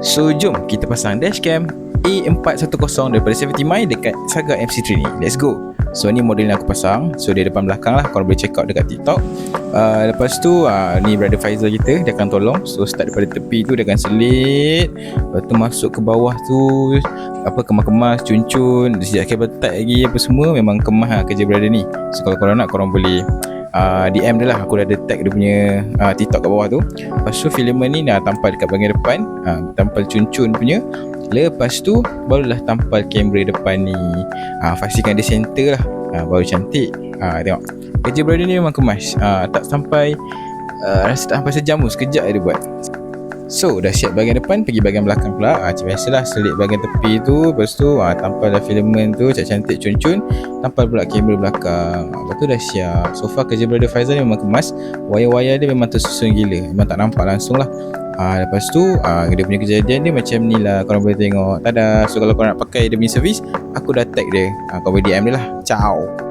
So jom kita pasang dashcam A410 daripada 70 My dekat Saga MC3 ni. Let's go. So ni model yang aku pasang. So dia depan belakang lah, korang boleh check out dekat TikTok. Lepas tu ni brother Faizal kita, dia akan tolong. So start daripada tepi tu dia akan selit, lepas tu masuk ke bawah tu kemas-kemas, cun-cun, sejak kabel tight lagi apa semua. Memang kemas lah kerja brother ni. So kalau korang nak, korang boleh DM dia lah. Aku dah ada tag dia punya TikTok kat bawah tu. Lepas tu filament ni dah tampal dekat bahagian depan, tampal cun-cun punya. Lepas tu barulah tampal kamera depan ni. Pastikan dia center lah, baru cantik. Tengok kerja brother ni memang kemas. Tak sampai rasa tak sampai sejam tu, sekejap dia buat. So dah siap bahagian depan, pergi bahagian belakang pula. Macam biasalah, selit bahagian tepi tu. Lepas tu tampal dah filament tu, cantik cun-cun. Tampal pula kamera belakang. Lepas tu dah siap. So far kerja brother Faizal ni memang kemas. Wire-wire dia memang tersusun gila, memang tak nampak langsung lah. Lepas tu dia punya kejadian dia macam ni lah, korang boleh tengok. Tada. So kalau korang nak pakai dia punya servis, aku dah tag dia. Korang boleh DM dia lah. Ciao.